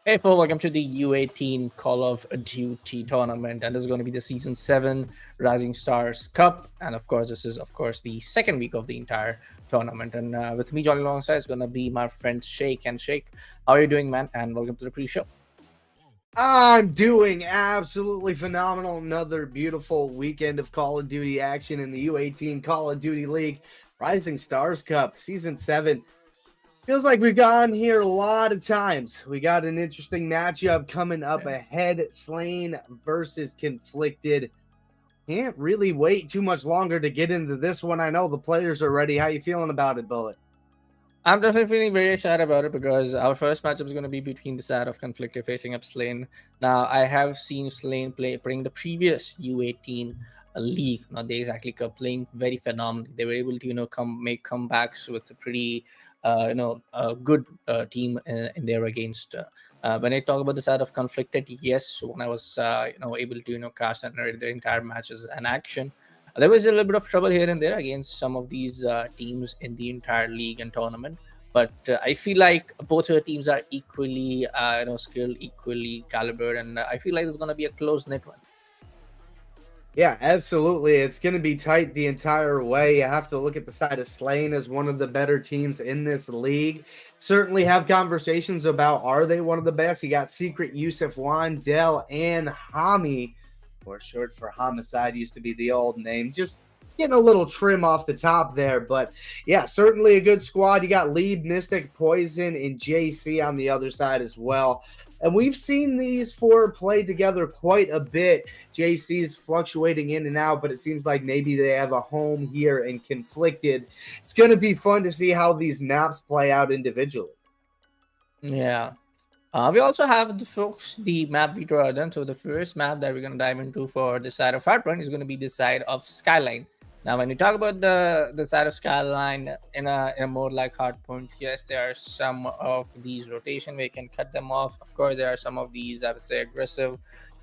Hey, folks, welcome to the U18 Call of Duty tournament, and this is going to be the Season 7 Rising Stars Cup. And of course, this is, the second week of the entire tournament. And with me joining alongside is going to be my friend Shake. And Shake, how are you doing, man? And welcome to the pre-show. I'm doing absolutely phenomenal. Another beautiful weekend of Call of Duty action in the U18 Call of Duty League Rising Stars Cup Season 7. Feels like we've gone here a lot of times. We got an interesting matchup coming up ahead. Slain versus Conflicted. Can't really wait too much longer to get into this one. I know the players are ready. How you feeling about it, Bullet? I'm definitely feeling very excited about it because our first matchup is going to be between the side of Conflicted facing up Slain. Now, I have seen Slain playing the previous U18 league. Now, they exactly kept playing very phenomenally. They were able to, make comebacks with a pretty, a good team in there against. When I talk about the side of Conflicted, yes, when I was, able to, cast and narrate their entire matches and action, there was a little bit of trouble here and there against some of these teams in the entire league and tournament. But I feel like both our teams are equally, skilled, equally calibered, and I feel like it's going to be a close-knit one. Yeah, absolutely. It's going to be tight the entire way. You have to look at the side of Slain as one of the better teams in this league. Certainly have conversations about, are they one of the best? You got Secret, Yusuf, Wandel, and Hami, or short for Homicide, used to be the old name. Just getting a little trim off the top there. But yeah, certainly a good squad. You got Lead, Mystic, Poison, and JC on the other side as well. And we've seen these four play together quite a bit. JC's fluctuating in and out, but it seems like maybe they have a home here in Conflicted. It's going to be fun to see how these maps play out individually. Yeah. We also have the map we draw done. So the first map that we're going to dive into for the side of Hardpoint is going to be the side of Skyline. Now, when you talk about the side of Skyline in a mode like Hardpoint, yes, there are some of these rotation where you can cut them off. Of course, there are some of these, I would say, aggressive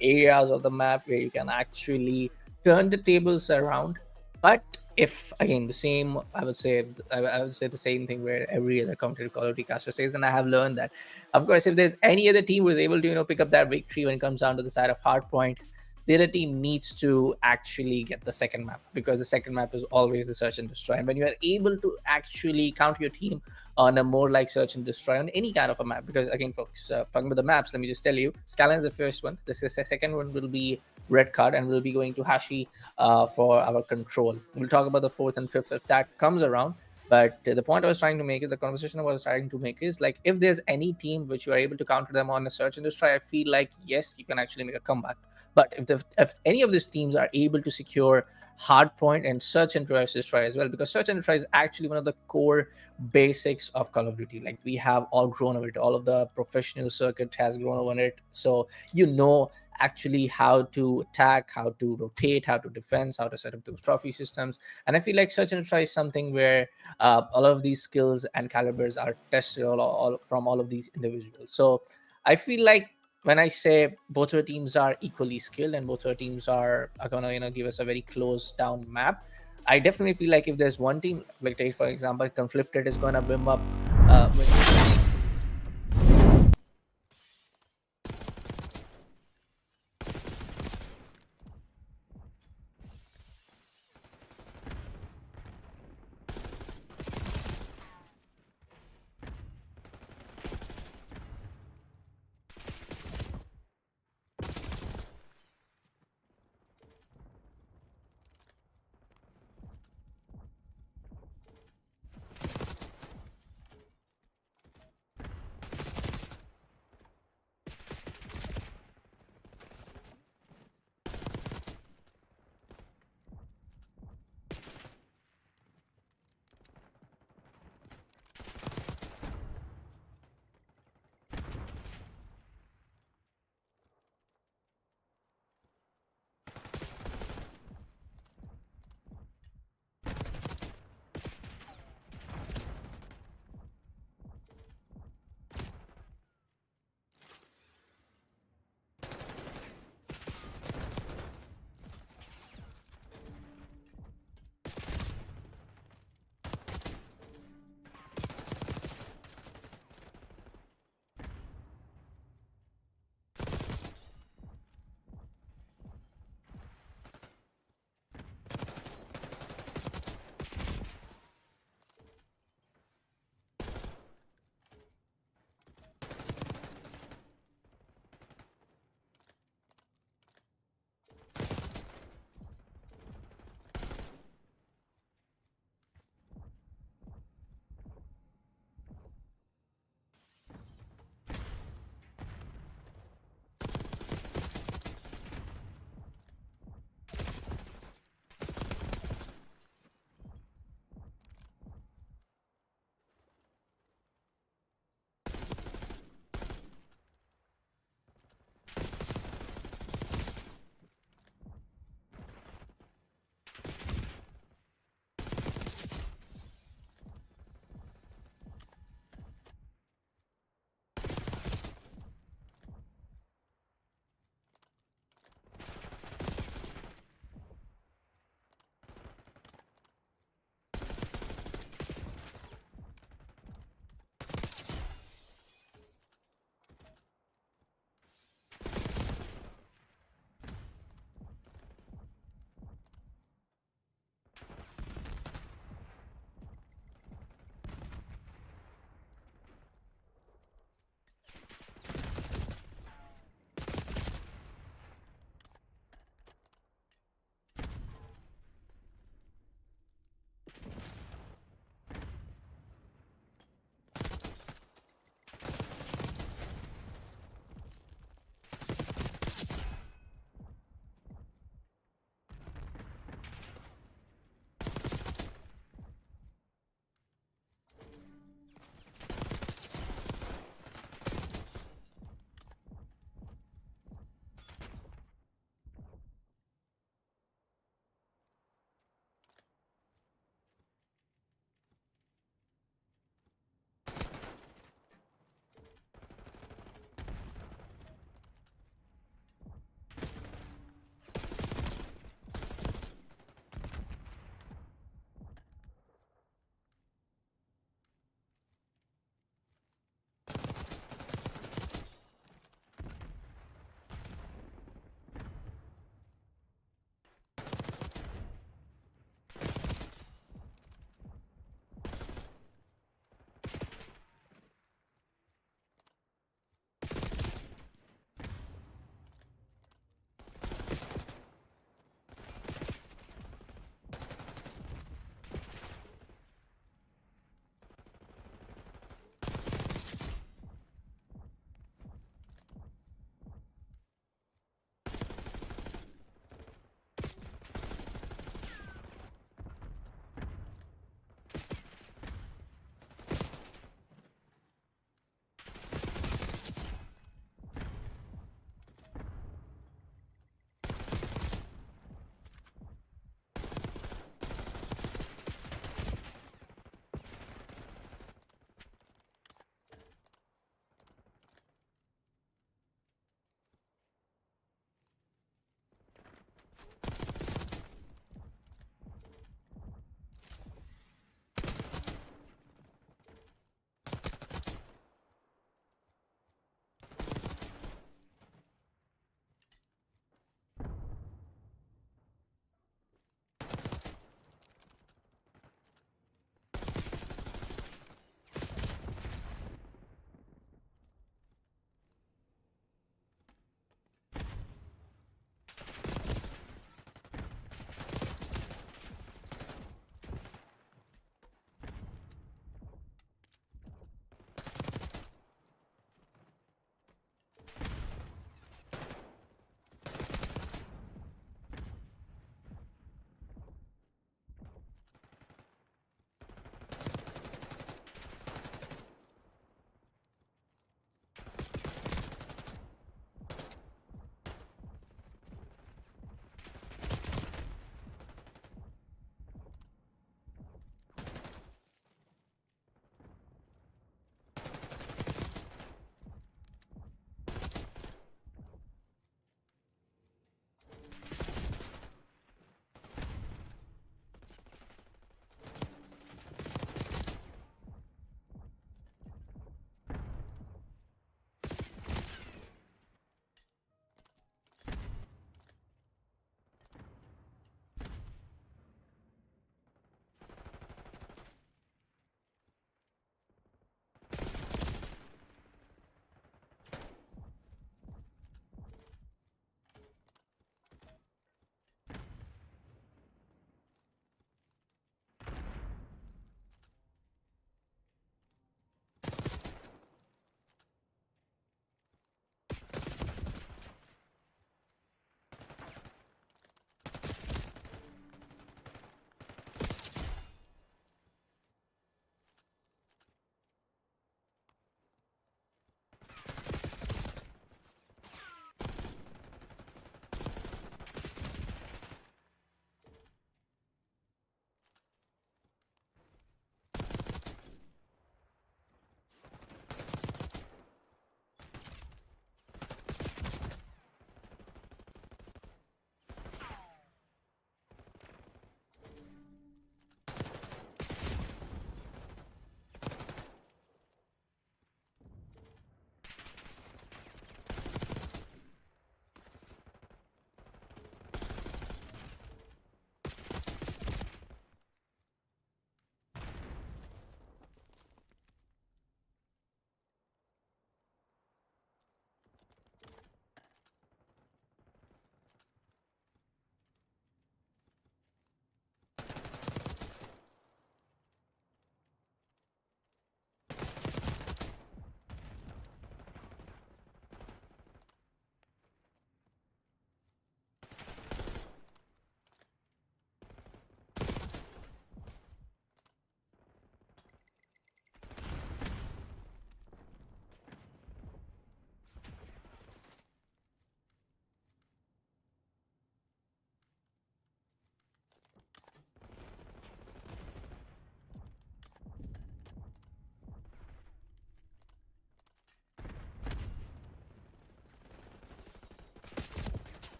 areas of the map where you can actually turn the tables around. But if again the same, I would say the same thing where every other competitive Call of Duty caster says, and I have learned that, of course, if there's any other team who is able to pick up that victory when it comes down to the side of Hardpoint, the other team needs to actually get the second map, because the second map is always the search and destroy. And when you are able to actually counter your team on a more like search and destroy on any kind of a map, because again, folks, talking about the maps, let me just tell you, Skyline is the first one. The second one will be Red Card, and we'll be going to Hashi for our control. We'll talk about the fourth and fifth if that comes around. But the point I was trying to make is, the conversation I was trying to make is, like, if there's any team which you are able to counter them on a search and destroy, I feel like, yes, you can actually make a comeback. But if any of these teams are able to secure Hardpoint and search and destroy as well, because search and destroy is actually one of the core basics of Call of Duty. Like, we have all grown over it. All of the professional circuit has grown over it. So actually how to attack, how to rotate, how to defend, how to set up those trophy systems. And I feel like search and destroy is something where all of these skills and calibers are tested all from all of these individuals. So I feel like when I say both our teams are equally skilled and both our teams are gonna give us a very close down map, I definitely feel like if there's one team, like take for example, Conflicted is gonna bim up with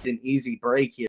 an easy break here.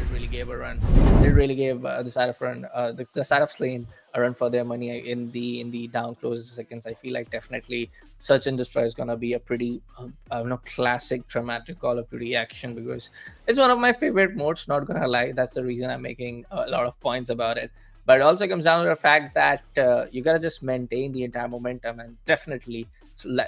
It really gave a run. It really gave the side of run, the side of Slane a run for their money in the down close seconds. I feel like definitely Search and Destroy is gonna be a pretty classic dramatic Call of Duty action, because it's one of my favorite modes. Not gonna lie, that's the reason I'm making a lot of points about it. But it also comes down to the fact that you gotta just maintain the entire momentum, and definitely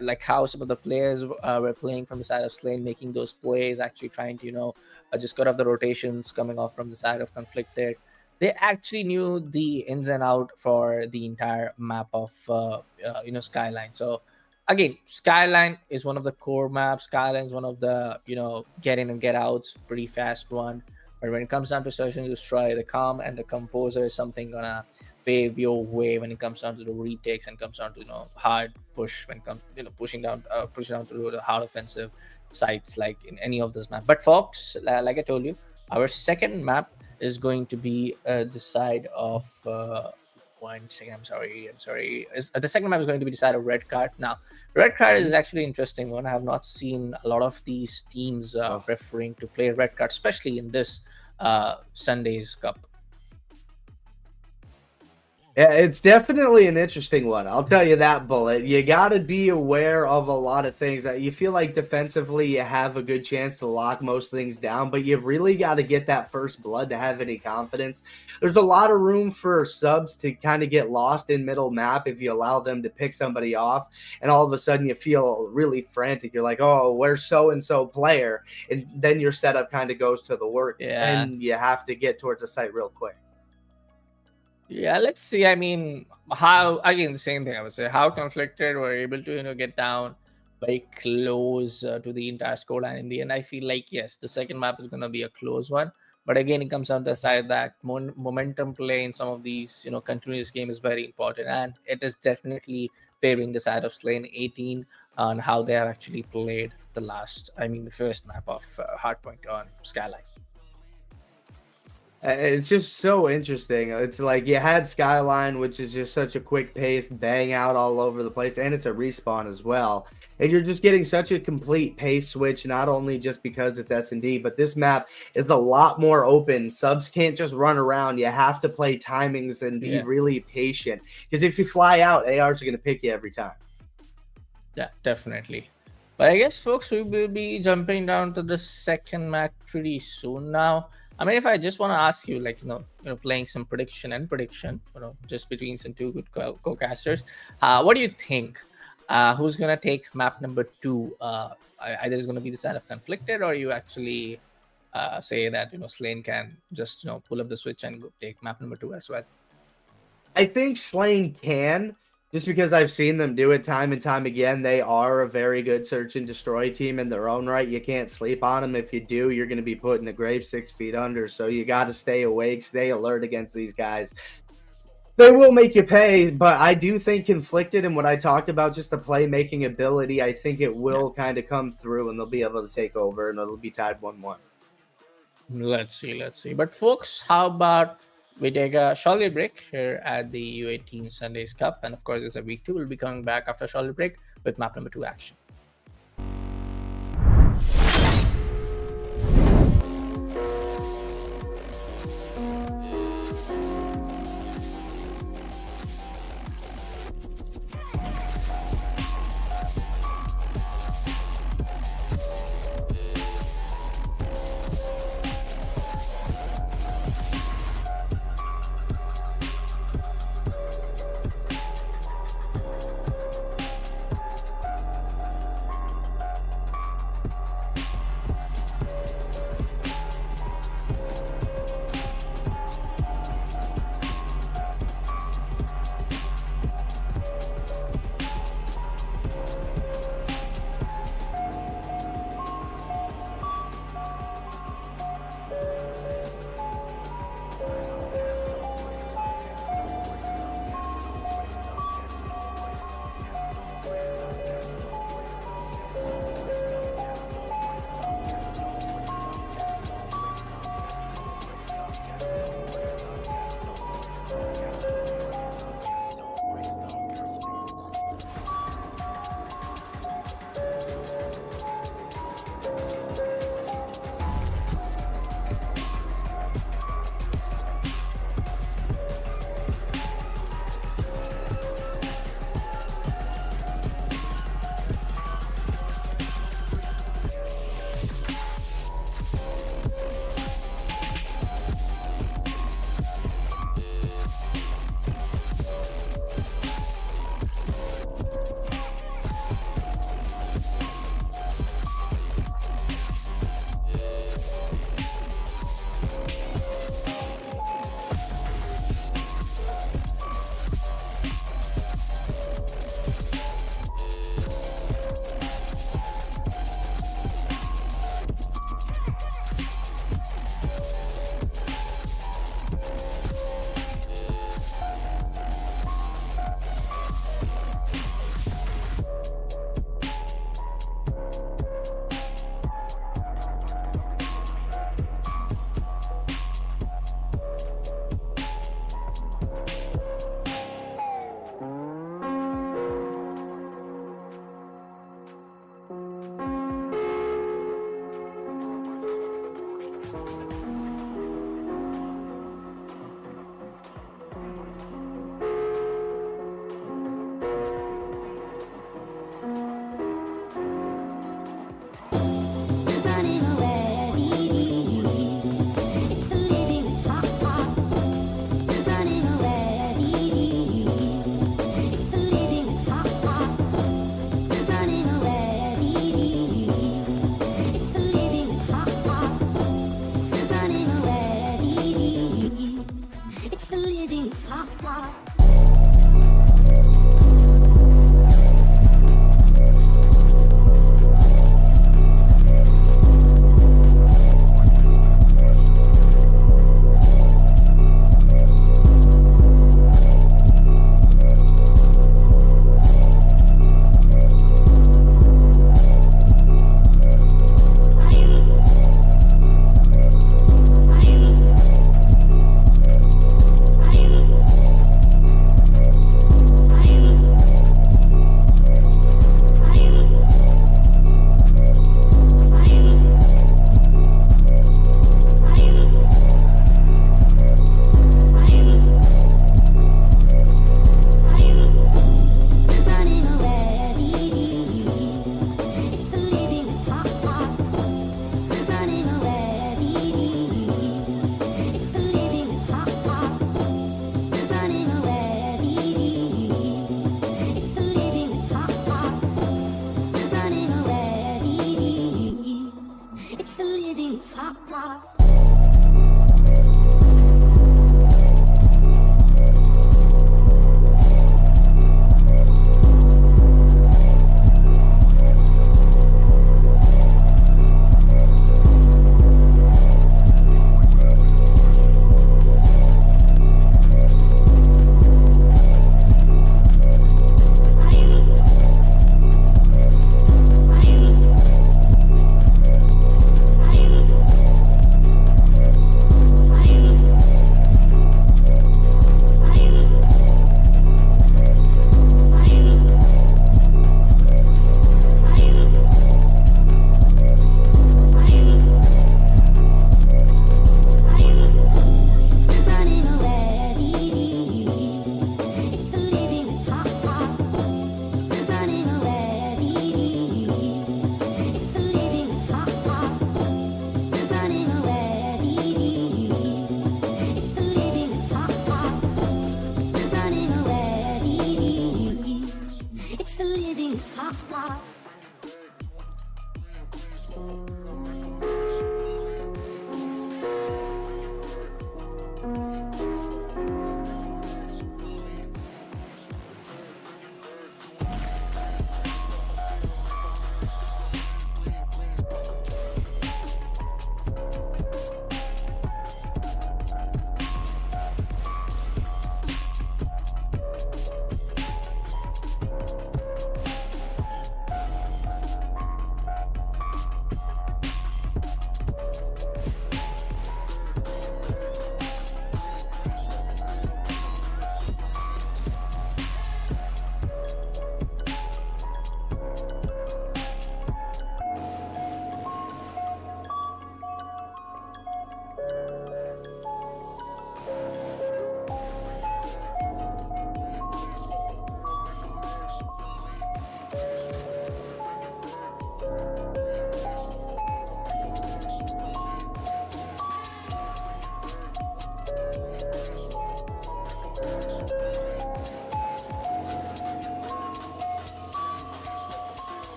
like how some of the players were playing from the side of Slane, making those plays, actually trying to just got off the rotations coming off from the side of Conflicted. They actually knew the ins and out for the entire map of Skyline. So again, Skyline is one of the core maps. Skyline is one of the get in and get out pretty fast one. But when it comes down to Search and Destroy, the calm and the composer is something gonna pave your way when it comes down to the retakes and comes down to hard push when it comes pushing down through the hard offensive sites like in any of this map. But Fox, like I told you, our second map is going to be the side of 1 second. I'm sorry. The second map is going to be the side of Red Card. Now, Red Card is actually an interesting one. I have not seen a lot of these teams preferring to play Red Card, especially in this Sunday's Cup. Yeah, it's definitely an interesting one. I'll tell you that, Bullet. You got to be aware of a lot of things. You feel like defensively you have a good chance to lock most things down, but you've really got to get that first blood to have any confidence. There's a lot of room for subs to kind of get lost in middle map if you allow them to pick somebody off, and all of a sudden you feel really frantic. You're like, oh, where's so-and-so player? And then your setup kind of goes to the work, and you have to get towards the site real quick. Yeah, let's see. I mean, how again the same thing. I would say how Conflicted were able to get down very close to the entire scoreline in the end. I feel like yes, the second map is gonna be a close one. But again, it comes down to the side that momentum play in some of these continuous game is very important, and it is definitely favoring the side of Slane 18 on how they have actually played the first map of Hardpoint on Skyline. It's just so interesting. It's like you had Skyline, which is just such a quick pace, bang out all over the place, and it's a respawn as well. And you're just getting such a complete pace switch, not only just because it's S&D, but this map is a lot more open. Subs can't just run around. You have to play timings and be Yeah. really patient. Because if you fly out, ARs are going to pick you every time. Yeah, definitely. But I guess, folks, we will be jumping down to the second match pretty soon now. I mean, if I just want to ask you, like, playing some prediction, just between some two good co-casters, what do you think? Who's going to take map number 2? Either it's going to be the side of Conflicted, or you actually say that, Slane can just, pull up the switch and go take map number 2 as well. I think Slane can, just because I've seen them do it time and time again. They are a very good search and destroy team in their own right. You can't sleep on them. If you do, you're going to be put in the grave 6 feet under. So you got to stay awake, stay alert against these guys. They will make you pay, but I do think Conflicted and what I talked about, just the playmaking ability, I think it will kind of come through and they'll be able to take over and it'll be tied 1-1. Let's see. But folks, how about we take a short break here at the U18 Sundays Cup, and of course it's a week 2. We'll be coming back after a short break with map number 2 action.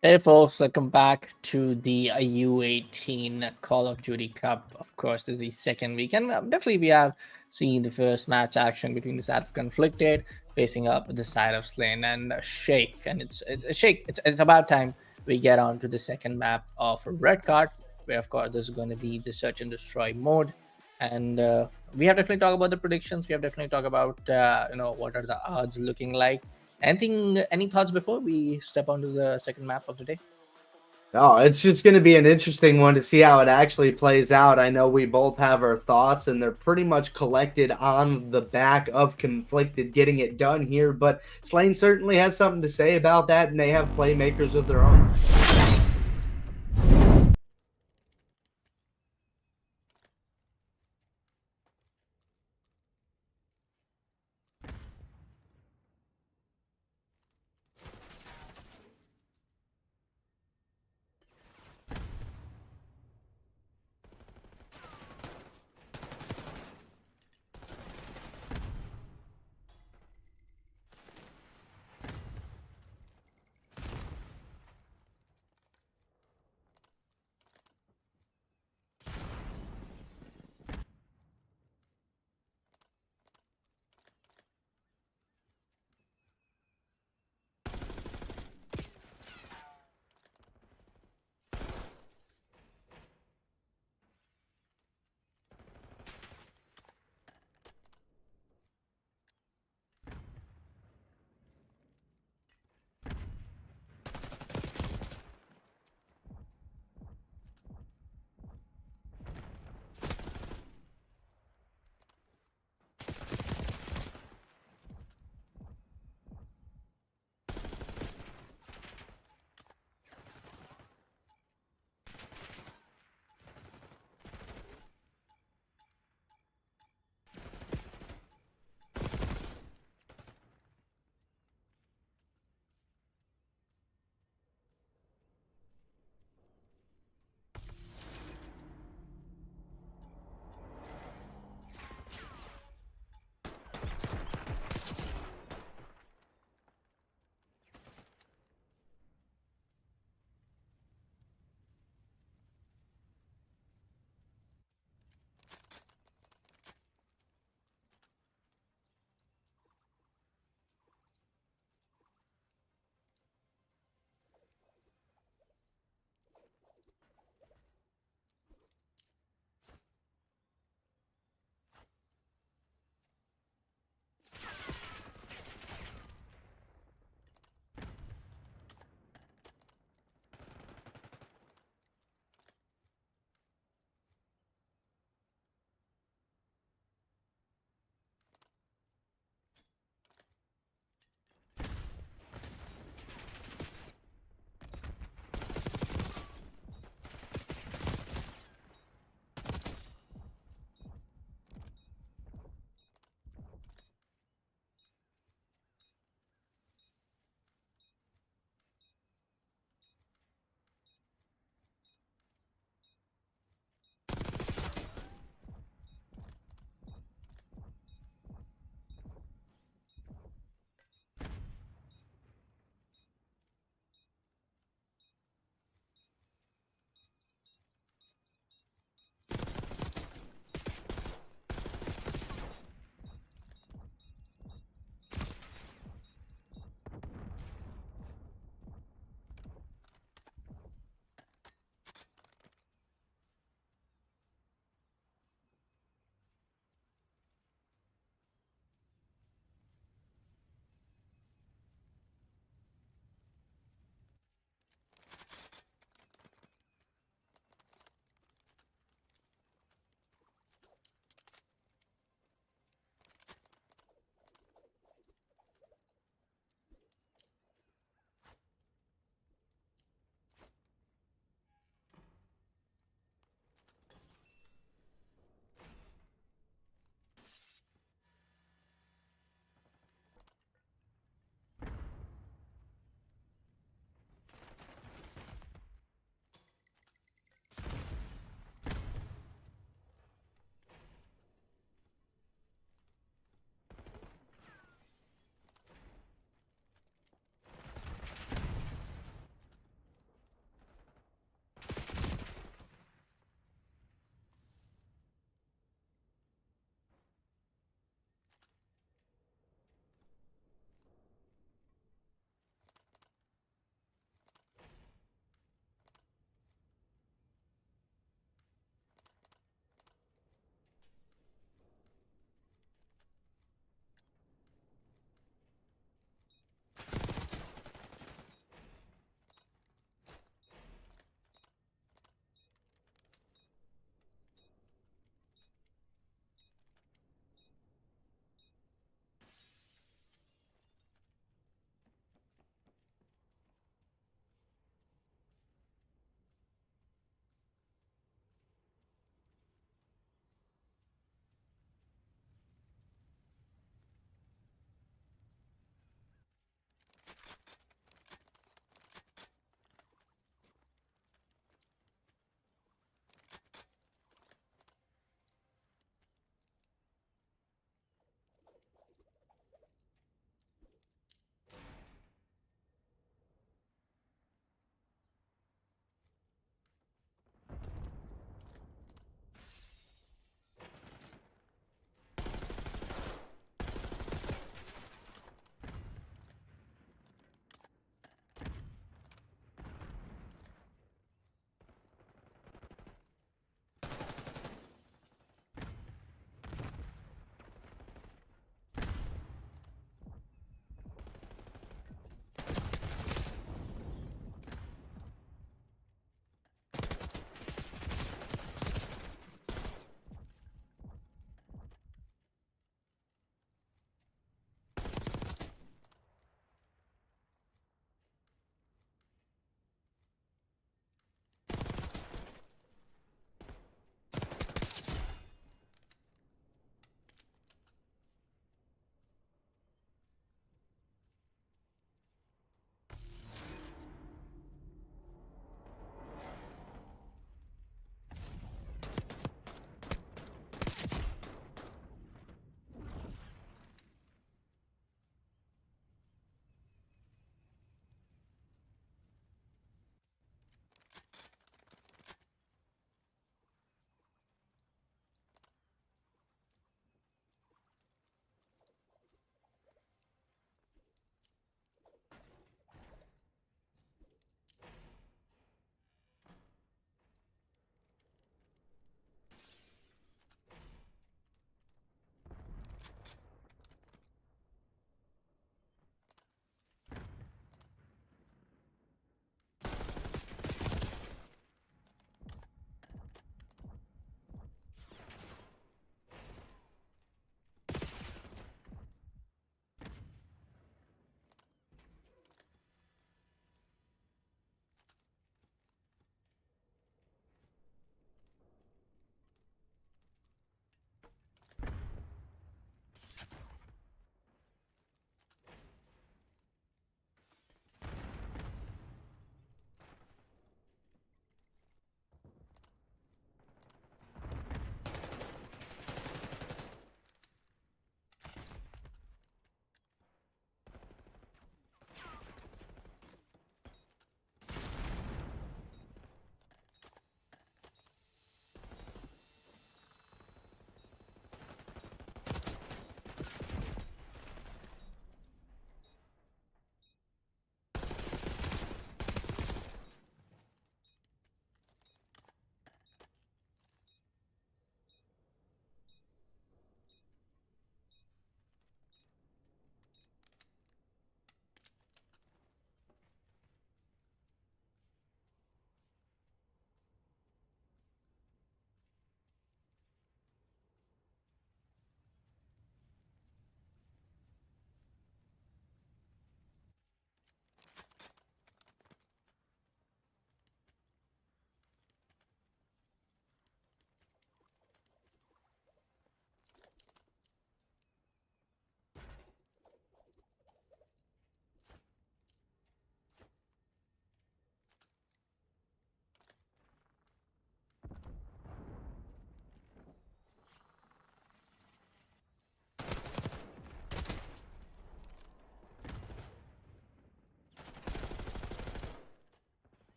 Hey folks, welcome back to the U18 Call of Duty Cup. Of course, this is the second week, and definitely we have seen the first match action between the side of Conflicted facing up the side of Slain and Shake. And it's Shake. It's about time we get on to the second map of Red Card, where of course there's going to be the search and destroy mode. And we have definitely talked about the predictions. We have definitely talked about what are the odds looking like. Any thoughts before we step onto the second map of the day? Oh, it's just going to be an interesting one to see how it actually plays out. I know we both have our thoughts, and they're pretty much collected on the back of Conflicted getting it done here. But Slane certainly has something to say about that, and they have playmakers of their own.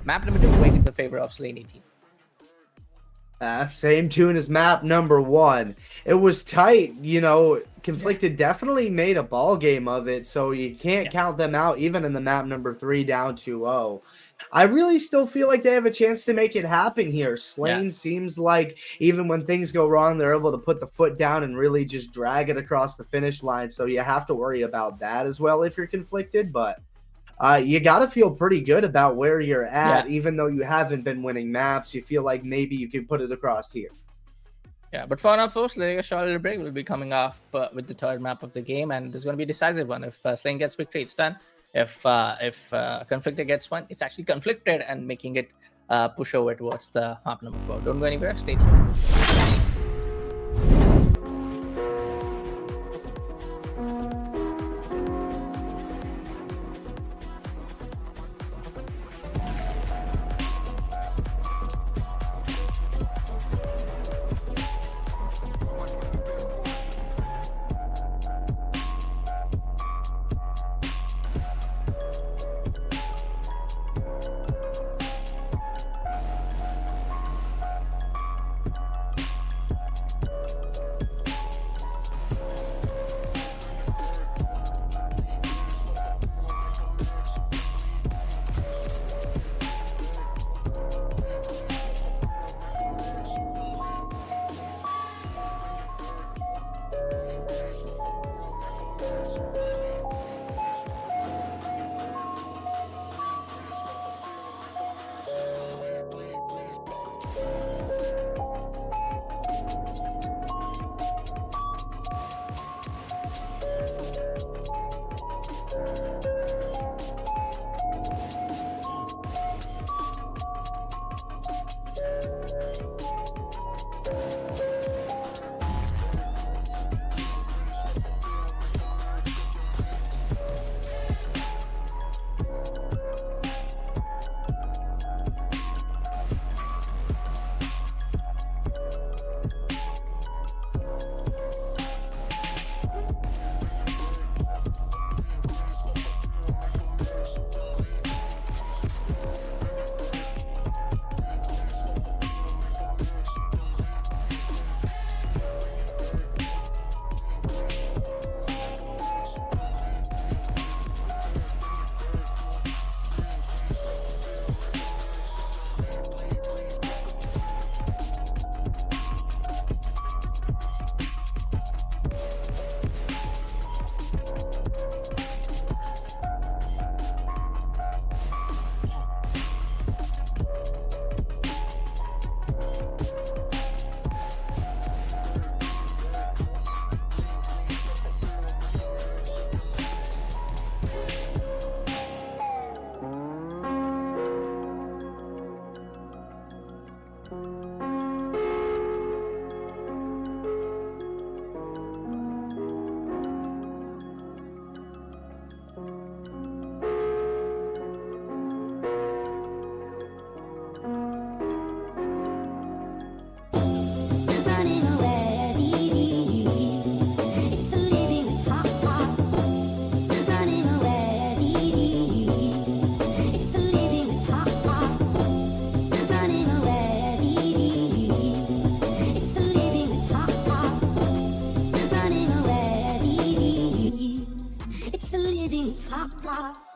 Map number 2 going in the favor of Slane 18. Same tune as map number 1. It was tight, Conflicted definitely made a ball game of it, so you can't count them out even in the map number 3 down 2-0. I really still feel like they have a chance to make it happen here. Slane seems like even when things go wrong, they're able to put the foot down and really just drag it across the finish line, so you have to worry about that as well if you're Conflicted, but you got to feel pretty good about where you're at, even though you haven't been winning maps. You feel like maybe you can put it across here. Yeah, but for now, folks, a short little break will be coming off with the third map of the game, and there's going to be a decisive one. If Slane gets victory, it's done. If Conflicted gets one, it's actually Conflicted and making it push over towards the map number 4. Don't go anywhere. Stay tuned. Top.